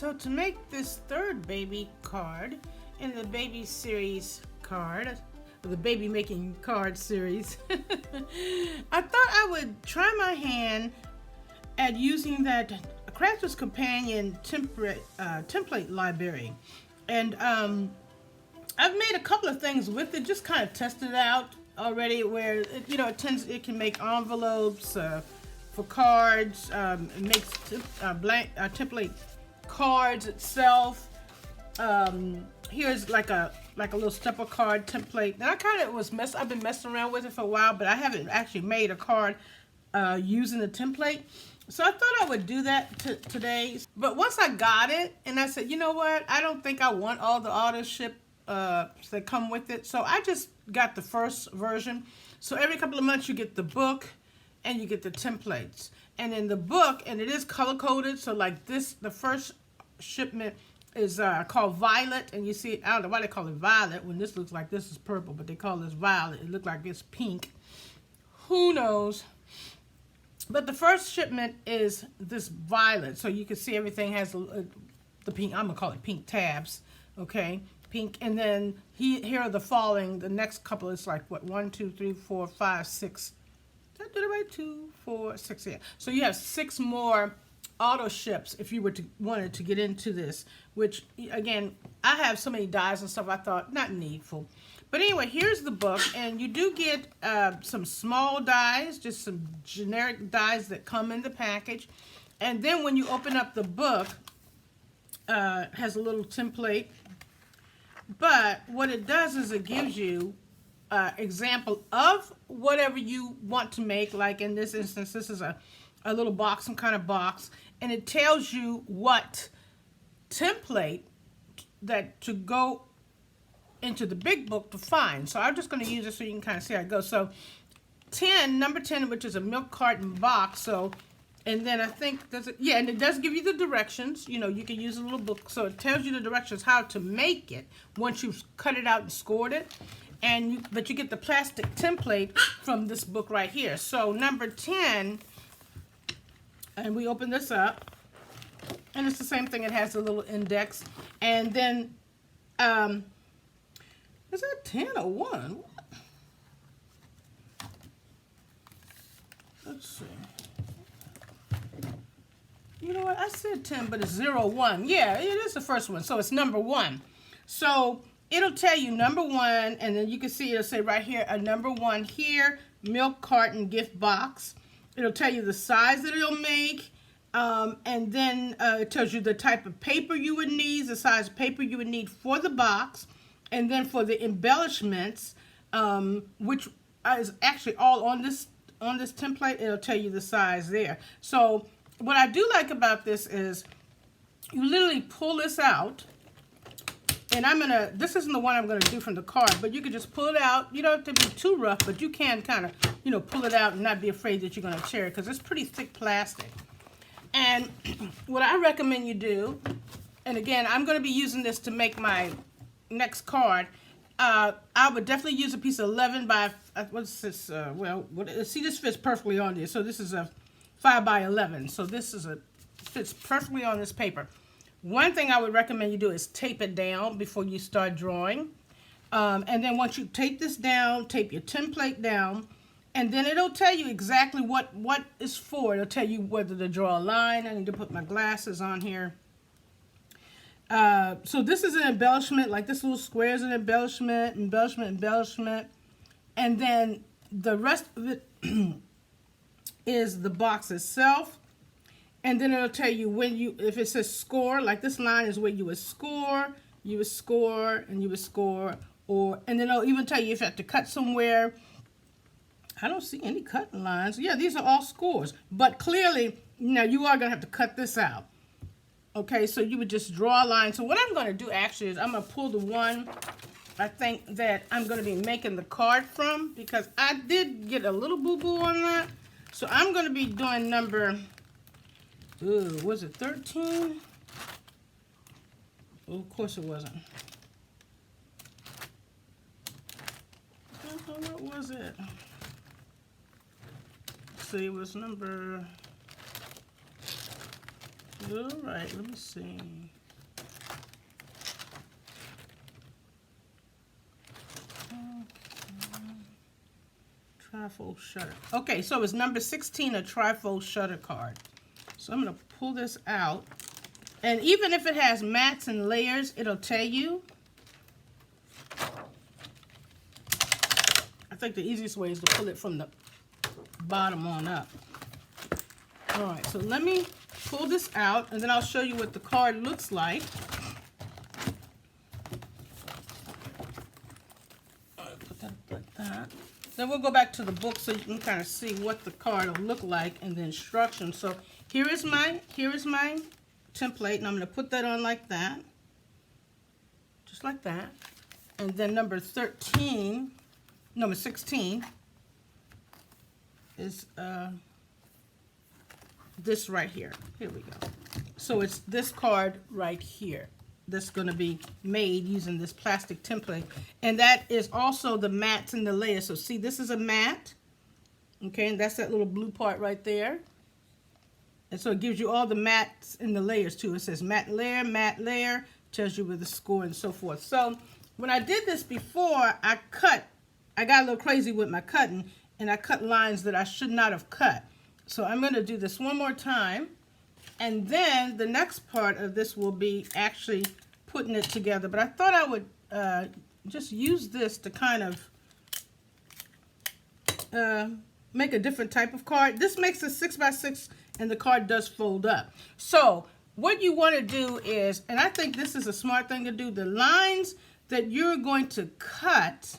So to make this third baby card in the baby series card, or the baby making card series, I thought I would try my hand at using that Crafter's Companion template library. And I've made a couple of things with it, just kind of tested it out already, where it can make envelopes for cards. It makes blank template cards itself. Here's like a little stepper card template. And I kind of I've been messing around with it for a while, but I haven't actually made a card using the template. So I thought I would do that today. But once I got it, and I said, you know what? I don't think I want all the auto ship that come with it. So I just got the first version. So every couple of months you get the book and you get the templates. And in the book, and it is color coded, so like this, the first shipment is called Violet, and you see, I don't know why they call it Violet when this looks like this is purple, but they call this Violet. It looked like it's pink. Who knows? But the first shipment is this Violet, so you can see everything has the pink, I'm gonna call it pink tabs, okay? Pink, and then here are the next couple is like what, 1, 2, 3, 4, 5, 6. Did I do it right? 2, 4, 6, yeah. So you have 6 more auto ships if you wanted to get into this, which again, I have so many dies and stuff, I thought not needful. But anyway, here's the book, and you do get some small dies, just some generic dies that come in the package. And then when you open up the book, it has a little template. But what it does is it gives you example of whatever you want to make. Like in this instance, this is a little box, some kind of box, and it tells you what template that to go into the big book to find. So I'm just going to use it so you can kind of see how it goes. So number 10, which is a milk carton box. So, and then I think and it does give you the directions. You know, you can use a little book, so it tells you the directions how to make it once you've cut it out and scored it. But you get the plastic template from this book right here. So number 10, and we open this up, and it's the same thing. It has a little index, and then is that 10 or 1? What? Let's see. You know what? I said 10, but it's 0, 1. Yeah, it is the first one. So it's number 1. So it'll tell you number 1, and then you can see it'll say right here, a number 1 here, milk carton gift box. It'll tell you the size that it'll make, and then it tells you the type of paper you would need, the size of paper you would need for the box, and then for the embellishments, which is actually all on this template, it'll tell you the size there. So what I do like about this is you literally pull this out, and this isn't the one I'm gonna do from the card, but you can just pull it out. You don't have to be too rough, but you can kind of, pull it out and not be afraid that you're gonna tear it, because it's pretty thick plastic. And what I recommend you do, and again, I'm gonna be using this to make my next card. I would definitely use a piece of 11 by, what's this, see, this fits perfectly on this. So this is a 5 by 11. So this fits perfectly on this paper. One thing I would recommend you do is tape it down before you start drawing. And then once you tape this down, tape your template down, and then it'll tell you exactly what is for. It'll tell you whether to draw a line. I need to put my glasses on here. So this is an embellishment, like this little square is an embellishment, and then the rest of it is the box itself. And then it'll tell you if it says score, like this line is where you would score, and you would score, and then it'll even tell you if you have to cut somewhere. I don't see any cutting lines. Yeah, these are all scores, but clearly, now you are gonna have to cut this out. Okay, so you would just draw a line. So what I'm going to do actually is I'm going to pull the one I think that I'm going to be making the card from, because I did get a little boo-boo on that. So I'm going to be doing number, was it 13? Oh, of course it wasn't. What was it? Let's see, it was number... All right, let me see. Trifold shutter. Okay, so it's number 16, a trifold shutter card. So I'm going to pull this out. And even if it has mats and layers, it'll tell you. I think the easiest way is to pull it from the bottom on up. All right, so let me pull this out, and then I'll show you what the card looks like. Put that like that. Then we'll go back to the book so you can kind of see what the card will look like and the instructions. So here is my template, and I'm going to put that on like that, just like that. And then number 16 is this right here. Here we go. So it's this card right here that's going to be made using this plastic template. And that is also the mats and the layers. So see, this is a mat. Okay, and that's that little blue part right there. And so it gives you all the mats and the layers too. It says mat layer, tells you with the score and so forth. So when I did this before, I got a little crazy with my cutting, and I cut lines that I should not have cut. So I'm going to do this one more time, and then the next part of this will be actually putting it together. But I thought I would just use this to kind of make a different type of card. This makes a 6x6, and the card does fold up. So what you want to do is, and I think this is a smart thing to do, the lines that you're going to cut,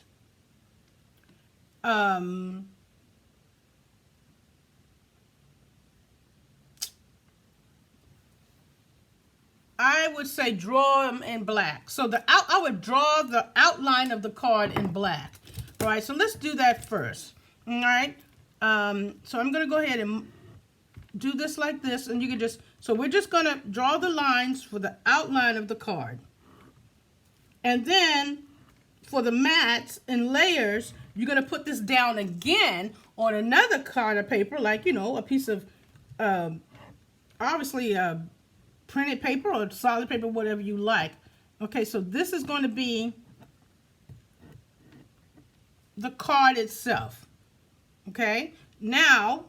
I would say draw them in black. So I would draw the outline of the card in black. All right, so let's do that first. All right, so I'm going to go ahead and do this like this, and you can just, so we're just going to draw the lines for the outline of the card. And then for the mats and layers, you're going to put this down again on another card of paper, like, you know, a piece of, obviously, printed paper or solid paper, whatever you like. Okay, so this is going to be the card itself. Okay, now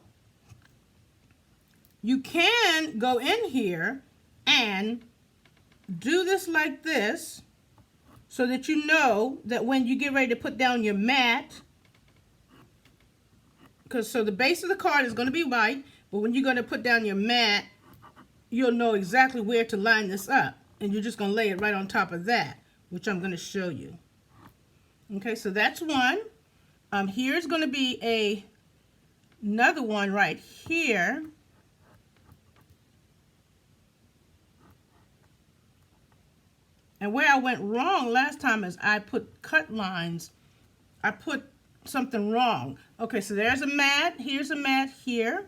you can go in here and do this like this, so that you know that when you get ready to put down your mat, so the base of the card is going to be white, but when you're going to put down your mat, you'll know exactly where to line this up, and you're just going to lay it right on top of that, which I'm going to show you. Okay, so that's one. Here's going to be another one right here. And where I went wrong last time is I put cut lines. I put something wrong. Okay, so there's a mat. Here's a mat here.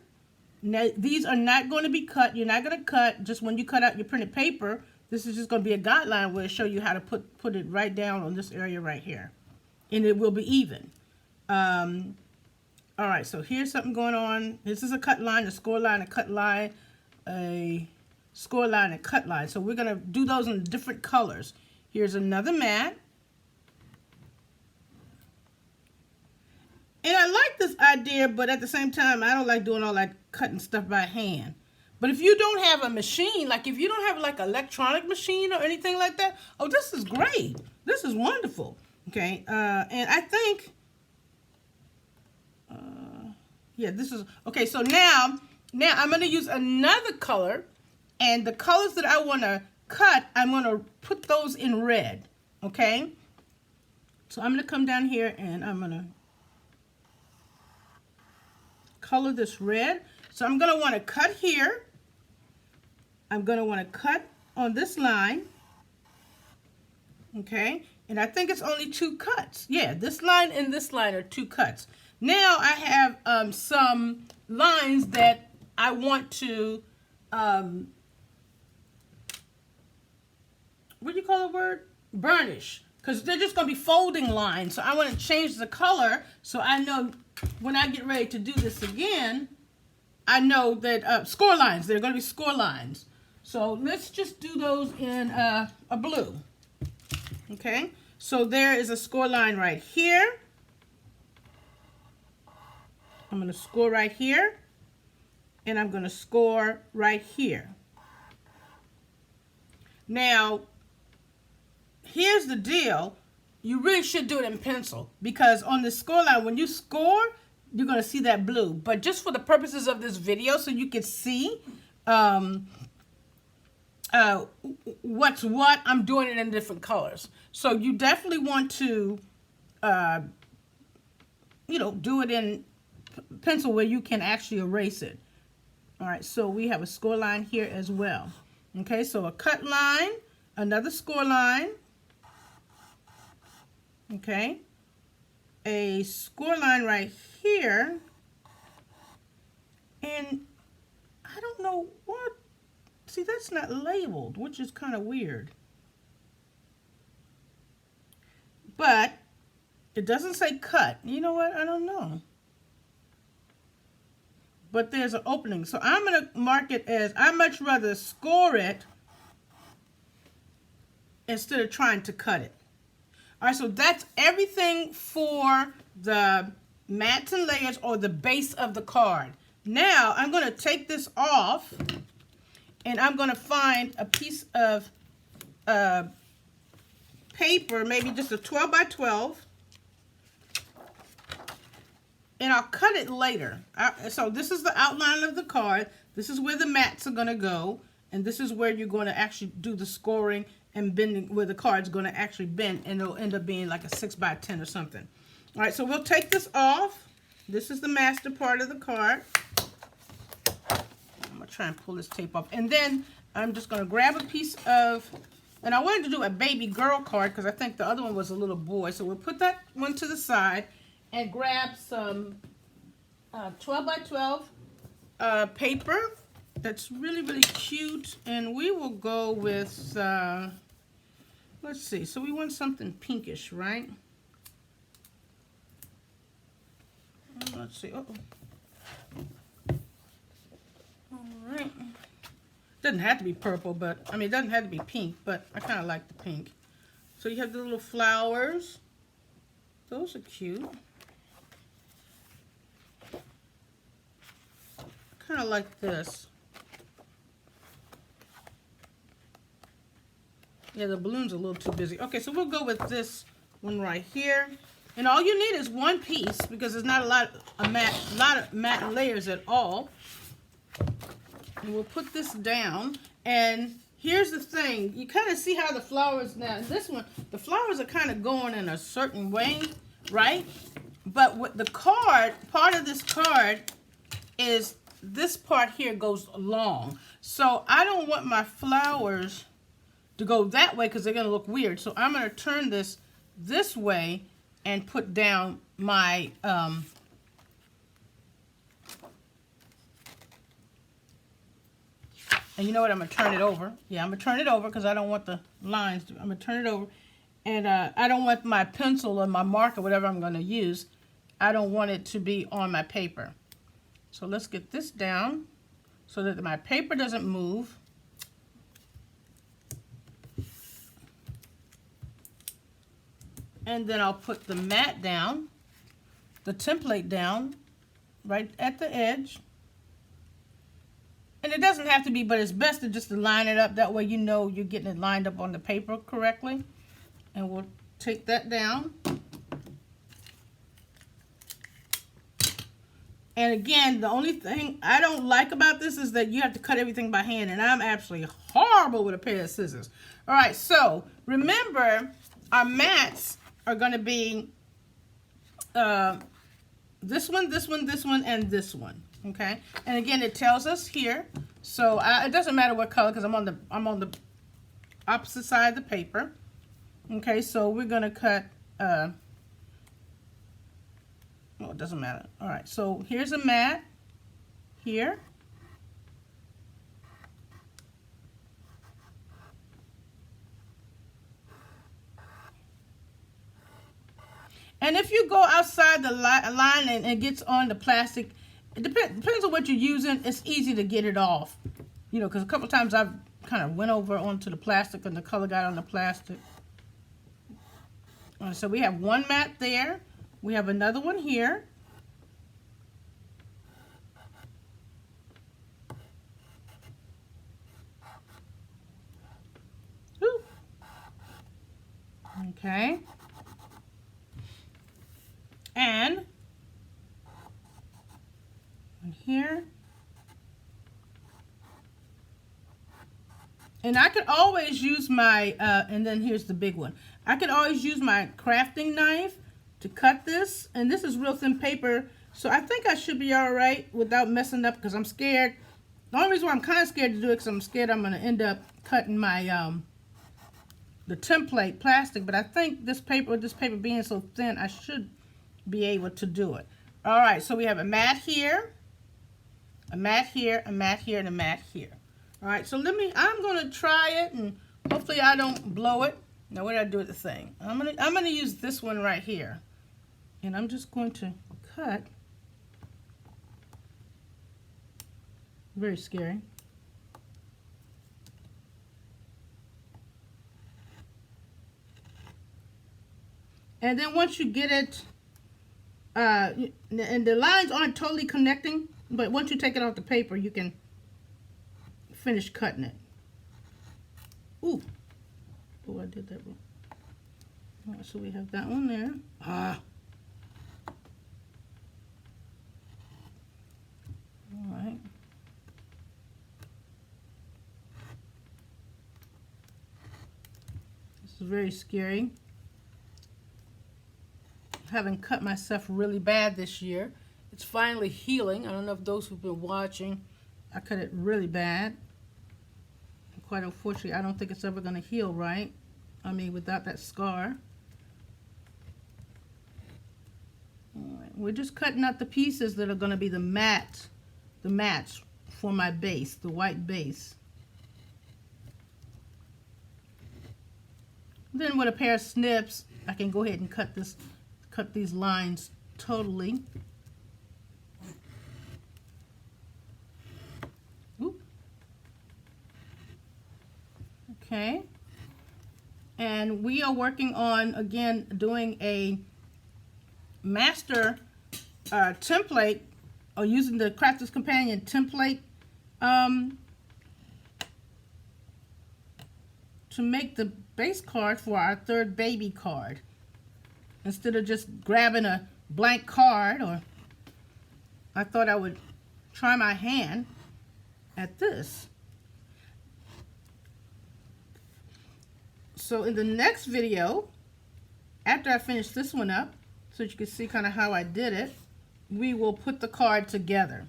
Now, these are not going to be cut. You're not going to cut just when you cut out your printed paper. This is just going to be a guideline where it show you how to put it right down on this area right here. And it will be even. All right, so here's something going on. This is a cut line, a score line, a cut line, a score line, and cut line. So we're going to do those in different colors. Here's another mat. And I like this idea, but at the same time, I don't like doing all that cutting stuff by hand. But if you don't have a machine, like if you don't have like an electronic machine or anything like that, oh, this is great. This is wonderful. Okay, and I think, yeah, this is, okay, so now I'm going to use another color, and the colors that I want to cut, I'm going to put those in red, okay? So I'm going to come down here, and I'm going to color this red. So I'm going to want to cut here. I'm going to want to cut on this line, okay? And I think it's only 2 cuts. Yeah, this line and this line are 2 cuts. Now I have some lines that I want to, what do you call the word? Burnish. Because they're just going to be folding lines. So I want to change the color so I know when I get ready to do this again, I know that score lines, they're going to be score lines. So let's just do those in a blue. Okay, so there is a score line right here. I'm going to score right here, and I'm going to score right here. Now, here's the deal. You really should do it in pencil, because on the score line, when you score, you're going to see that blue. But just for the purposes of this video, so you can see what's what, I'm doing it in different colors. So you definitely want to, do it in pencil where you can actually erase it. All right, so we have a score line here as well. Okay, so a cut line, another score line. Okay, a score line right here, and I don't know what, see, that's not labeled, which is kind of weird. But it doesn't say cut. You know what? I don't know. But there's an opening. So I'm going to mark it as, I'd much rather score it instead of trying to cut it. All right, so that's everything for the mats and layers, or the base of the card. Now I'm going to take this off, and I'm going to find a piece of paper, maybe just a 12 by 12. And I'll cut it later. So this is the outline of the card. This is where the mats are going to go. And this is where you're going to actually do the scoring and bending, where the card's going to actually bend. And it'll end up being like a 6 by 10 or something. All right, so we'll take this off. This is the master part of the card. I'm going to try and pull this tape off. And then I'm just going to grab a piece of, and I wanted to do a baby girl card because I think the other one was a little boy. So we'll put that one to the side and grab some 12 by 12 paper that's really, really cute. And we will go with, let's see, so we want something pinkish, right? Let's see, all right. Doesn't have to be purple, but, I mean, it doesn't have to be pink, but I kind of like the pink. So you have the little flowers. Those are cute. Kind of like this. Yeah, the balloon's a little too busy. Okay, so we'll go with this one right here. And all you need is one piece, because there's not a lot of matte layers at all. And we'll put this down. And here's the thing. You kind of see how the flowers now. This one, the flowers are kind of going in a certain way, right? But with the card, part of this card is this part here goes long. So I don't want my flowers to go that way because they're going to look weird. So I'm going to turn this way and put down my and you know what, I'm going to turn it over. Yeah, I'm going to turn it over because I don't want the lines to, I'm going to turn it over. And I don't want my pencil or my marker, whatever I'm going to use, I don't want it to be on my paper. So let's get this down so that my paper doesn't move. And then I'll put the mat down, the template down, right at the edge. And it doesn't have to be, but it's best to just line it up. That way you know you're getting it lined up on the paper correctly. And we'll take that down. And again, the only thing I don't like about this is that you have to cut everything by hand, and I'm absolutely horrible with a pair of scissors. All right, so remember our mats are going to be this one, this one, this one, and this one. Okay, and again, it tells us here. So it doesn't matter what color because I'm on the opposite side of the paper. Okay, so we're going to cut. Oh, it doesn't matter. All right, so here's a mat here. And if you go outside the line and it gets on the plastic, it depends on what you're using. It's easy to get it off, you know, because a couple times I've kind of went over onto the plastic and the color got on the plastic. All right, so we have one mat there. We have another one here. Okay. And here. And I could always use my, and then here's the big one. I could always use my crafting knife to cut this. And this is real thin paper. So I think I should be all right without messing up because I'm scared. The only reason why I'm kind of scared to do it because I'm scared I'm going to end up cutting my, the template plastic. But I think this paper, with this paper being so thin, I should be able to do it. All right, so we have a mat here, a mat here, a mat here, and a mat here. All right, so I'm gonna try it and hopefully I don't blow it. Now what did I do with the thing? I'm gonna use this one right here. And I'm just going to cut. Very scary. And then once you get it, and the lines aren't totally connecting, but once you take it off the paper, you can finish cutting it. Ooh. Oh, I did that wrong. All right, so we have that one there. All right. This is very scary. Having cut myself really bad this year. It's finally healing. I don't know if those who've been watching, I cut it really bad. Quite unfortunately, I don't think it's ever going to heal right. I mean, without that scar. All right. We're just cutting out the pieces that are going to be the mats for my base, the white base. Then with a pair of snips, I can go ahead and cut these lines totally. Okay, and we are working on, again, doing a master template, or using the Crafter's Companion template to make the base card for our third baby card. Instead of just grabbing a blank card, or I thought I would try my hand at this. So in the next video, after I finish this one up, so you can see kind of how I did it, we will put the card together.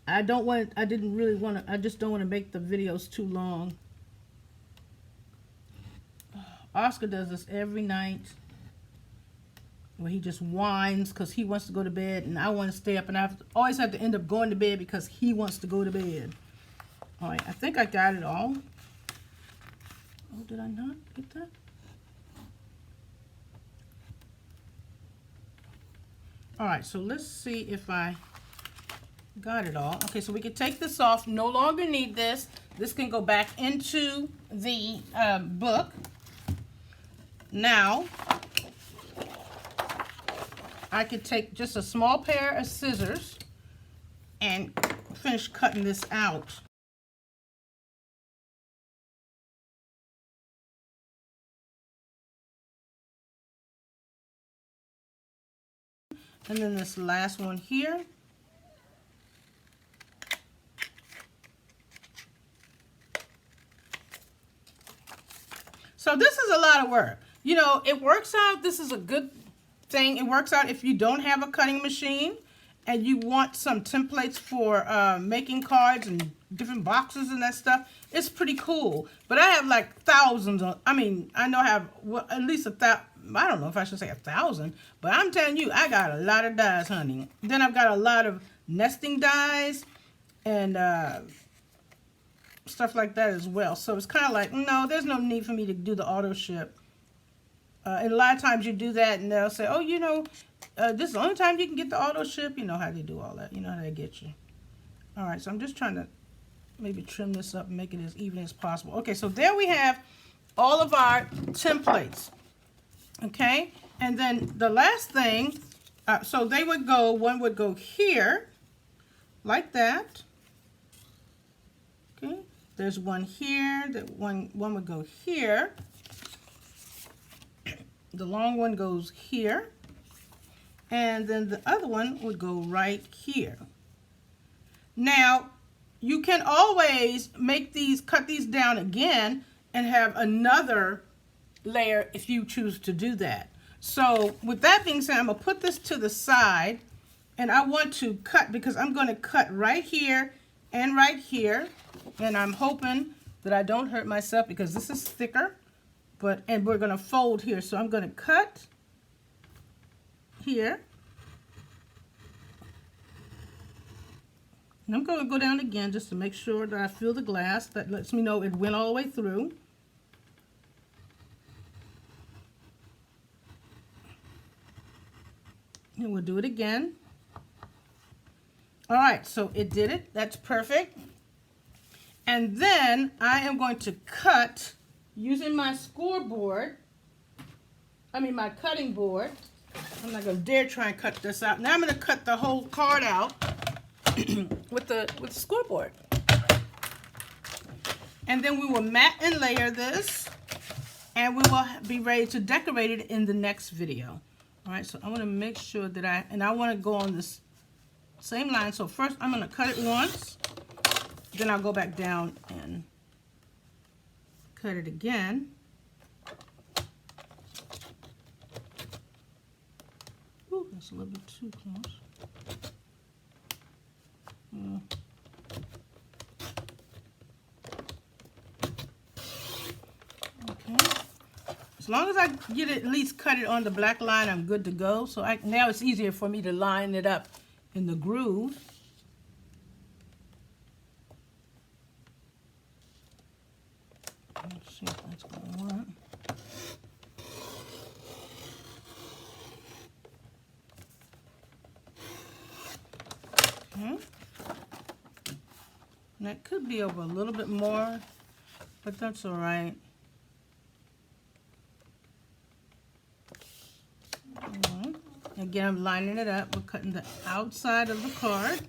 I just don't want to make the videos too long. Oscar does this every night, where he just whines because he wants to go to bed and I want to stay up, and I always have to end up going to bed because he wants to go to bed. All right, I think I got it all. Oh, did I not get that? All right, so let's see if I got it all. Okay, so we can take this off. No longer need this. This can go back into the book. Now, I could take just a small pair of scissors and finish cutting this out. And then this last one here. So this is a lot of work. You know, it works out. This is a good thing. It works out if you don't have a cutting machine and you want some templates for making cards and different boxes and that stuff. It's pretty cool. But I have like thousands of, I know I have at least I don't know if I should say 1,000, but I'm telling you, I got a lot of dies, honey. Then I've got a lot of nesting dies and stuff like that as well. So it's kind of like, no, there's no need for me to do the auto ship. And a lot of times you do that and they'll say, oh, you know, this is the only time you can get the auto ship. You know how they do all that. You know how they get you. All right, so I'm just trying to maybe trim this up and make it as even as possible. Okay, so there we have all of our templates. Okay, and then the last thing, so they would go, one would go here, like that. Okay, there's one here, that one would go here, The long one goes here, and then the other one would go right here. Now, you can always make these, cut these down again and have another layer if you choose to do that. So with that being said, I'm gonna put this to the side, and I want to cut, because I'm gonna cut right here and right here, and I'm hoping that I don't hurt myself because this is thicker, and we're gonna fold here. So I'm gonna cut here, and I'm gonna go down again just to make sure that I feel the glass. That lets me know it went all the way through. And we'll do it again. All right, so it did it. That's perfect. And then I am going to cut using my scoreboard. My cutting board. I'm not gonna dare try and cut this out. Now I'm gonna cut the whole card out with the scoreboard. And then we will mat and layer this, and we will be ready to decorate it in the next video. All right, so I want to make sure that I want to go on this same line. So first I'm going to cut it once, then I'll go back down and cut it again. Ooh, that's a little bit too close. Okay. As long as I get it, at least cut it on the black line, I'm good to go. So now it's easier for me to line it up in the groove. Let's see if that's going to work. Okay. That could be over a little bit more, but that's all right. Again, I'm lining it up. We're cutting the outside of the card.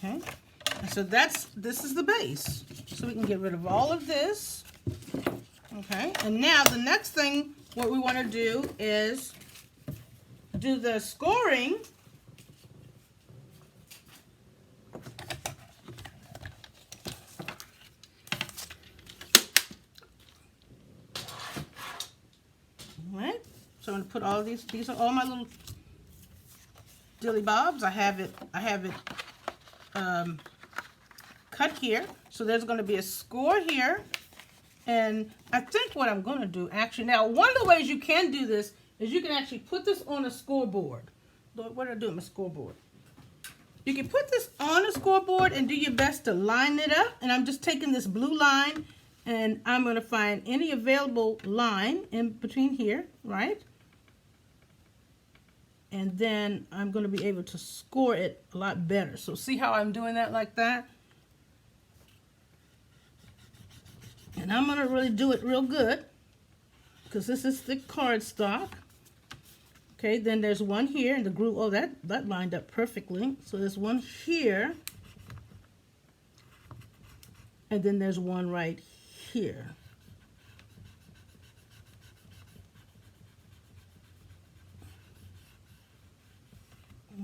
Okay, so this is the base. So we can get rid of all of this. Okay, and now the next thing, what we want to do is do the scoring. All right, so I'm going to put all these are all my little dilly bobs. I have it cut here. So there's going to be a score here. And I think what I'm going to do, actually, now one of the ways you can do this is you can actually put this on a scoreboard. What did I do with my scoreboard? You can put this on a scoreboard and do your best to line it up. And I'm just taking this blue line and I'm going to find any available line in between here, right? And then I'm going to be able to score it a lot better. So see how I'm doing that like that? And I'm going to really do it real good because this is thick cardstock. Okay, then there's one here in the groove. Oh, that lined up perfectly. So there's one here. And then there's one right here.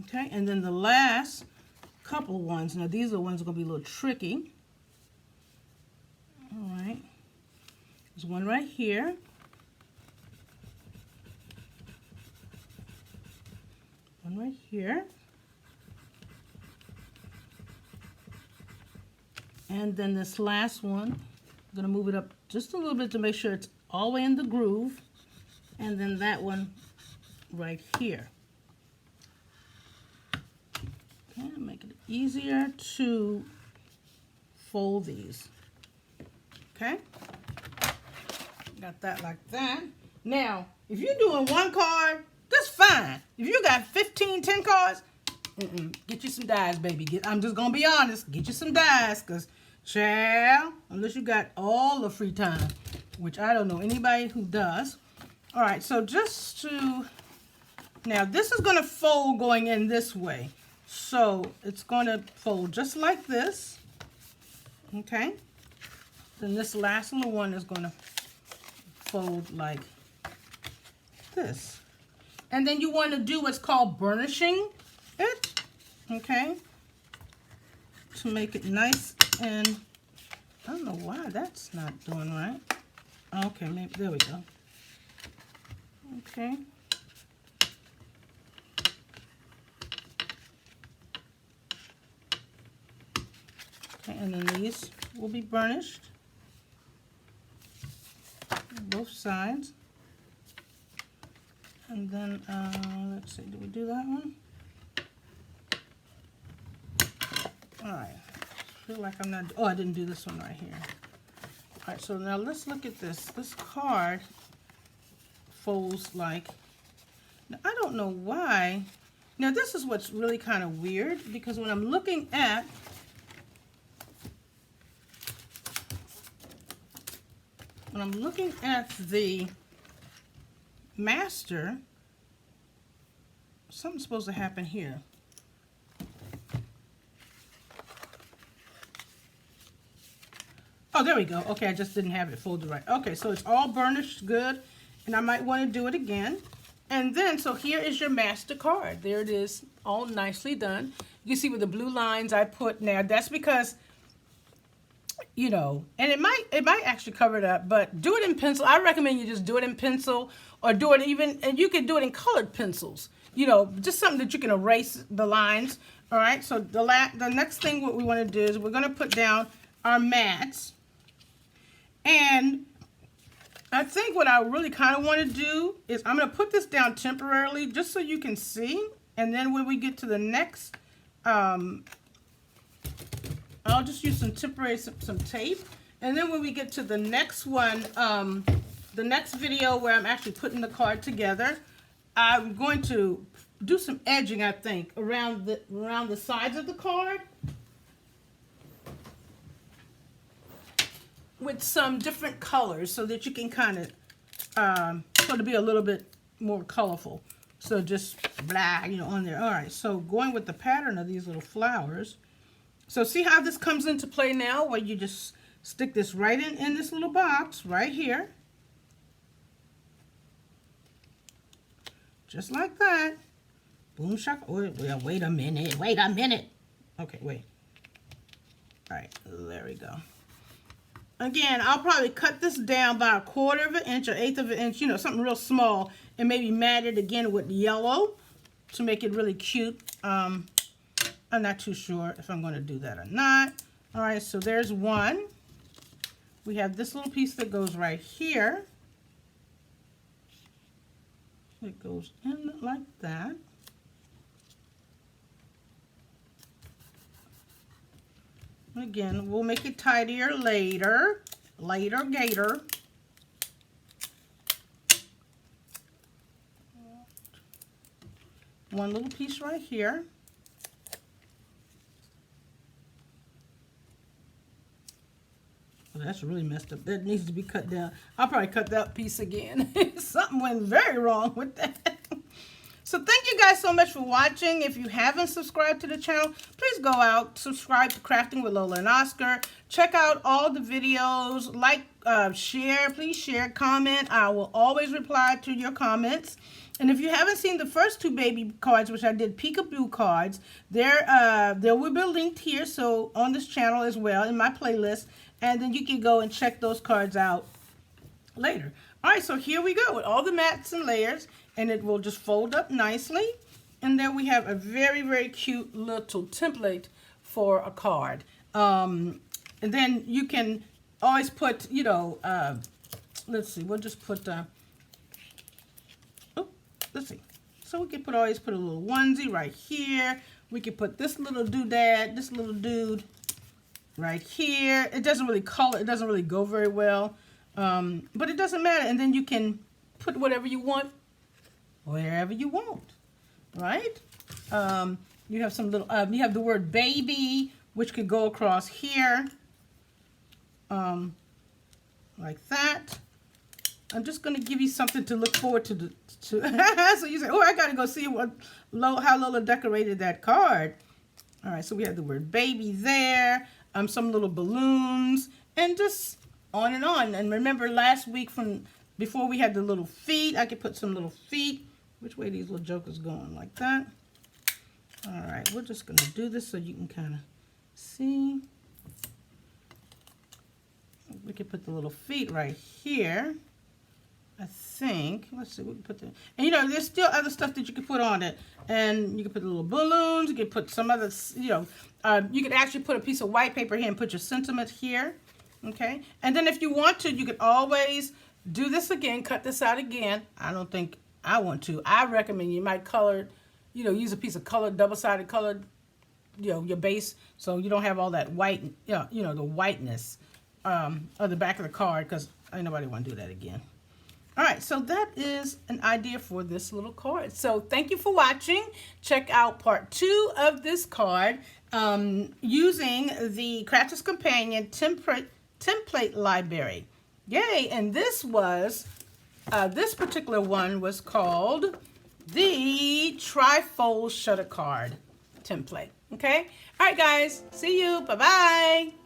Okay, and then the last couple ones. Now these are ones that are going to be a little tricky. All right, there's one right here. One right here. And then this last one, I'm going to move it up just a little bit to make sure it's all the way in the groove. And then that one right here. Okay, make it easier to fold these. Okay, got that like that. Now, if you're doing one card, that's fine. If you got 15, 10 cards, get you some dies, baby. I'm just going to be honest. Get you some dies because Child, unless you got all the free time, which I don't know anybody who does. All right, so just to, now this is going to fold going in this way. So it's going to fold just like this. Okay. Then this last little one is going to fold like this. And then you want to do what's called burnishing it. Okay. To make it nice, and I don't know why that's not doing right. Okay, maybe there we go. Okay. Okay, and then these will be burnished, both sides. And then let's see, did we do that one? All right, I feel like I'm not, oh, I didn't do this one right here. All right, so now let's look at this. This card folds like, now I don't know why. Now this is what's really kind of weird, because when I'm looking at the master, something's supposed to happen here. Oh, there we go. Okay, I just didn't have it folded right. Okay, so it's all burnished good, and I might want to do it again. And then, so here is your master card. There it is, all nicely done. You can see with the blue lines I put now. That's because, you know, and it might actually cover it up, but do it in pencil. I recommend you just do it in pencil, or do it even, and you can do it in colored pencils. You know, just something that you can erase the lines. All right, so the next thing what we want to do is we're going to put down our mats. And I think what I really kind of want to do is I'm going to put this down temporarily just so you can see. And then when we get to the next, I'll just use some temporary, some tape. And then when we get to the next one, the next video where I'm actually putting the card together, I'm going to do some edging, I think, around the sides of the card, with some different colors so that you can kind of, so to be a little bit more colorful. So just blah, you know, on there. All right, so going with the pattern of these little flowers. So see how this comes into play now, where you just stick this right in this little box right here. Just like that. Boom shaka. Wait a minute. Okay, wait. All right, there we go. Again, I'll probably cut this down by 1/4 of an inch or 1/8 of an inch, you know, something real small, and maybe mat it again with yellow to make it really cute. I'm not too sure if I'm going to do that or not. All right, so there's one. We have this little piece that goes right here. It goes in like that. Again, we'll make it tidier later. Gator. One little piece right here. Well, that's really messed up. That needs to be cut down. I'll probably cut that piece again. Something went very wrong with that. So thank you guys so much for watching. If you haven't subscribed to the channel, please go out, subscribe to Crafting with Lola and Oscar. Check out all the videos, like, share, please share, comment. I will always reply to your comments. And if you haven't seen the first 2 baby cards, which I did peekaboo cards, there will be linked here, so on this channel as well, in my playlist. And then you can go and check those cards out later. All right, so here we go with all the mats and layers, and it will just fold up nicely. And then we have a very, very cute little template for a card. And then you can always put, you know, let's see, we'll just put, let's see. So we can always put a little onesie right here. We can put this little doodad, this little dude right here. It doesn't really color, it doesn't really go very well. But it doesn't matter. And then you can put whatever you want wherever you want, right? You have some little, you have the word baby, which could go across here. like that. I'm just going to give you something to look forward to. So you say, oh, I got to go see how Lola decorated that card. All right, so we have the word baby there, some little balloons, and just on and on. And remember last week before we had the little feet, I could put some little feet. Which way these little jokers going? Like that. All right, we're just going to do this so you can kind of see. We could put the little feet right here. I think. Let's see. We can put the. And you know, there's still other stuff that you can put on it. And you can put the little balloons. You can put some other. You know, you could actually put a piece of white paper here and put your sentiment here. Okay. And then if you want to, you could always do this again. Cut this out again. I don't think I want to. I recommend you might color. You know, use a piece of colored, double-sided colored. You know, your base, so you don't have all that white. You know, the whiteness of the back of the card, because ain't nobody want to do that again. All right, so that is an idea for this little card. So thank you for watching. Check out part 2 of this card using the Crafter's Companion template library. Yay, and this particular one was called the Trifold Shutter Card template. Okay? All right, guys. See you. Bye-bye.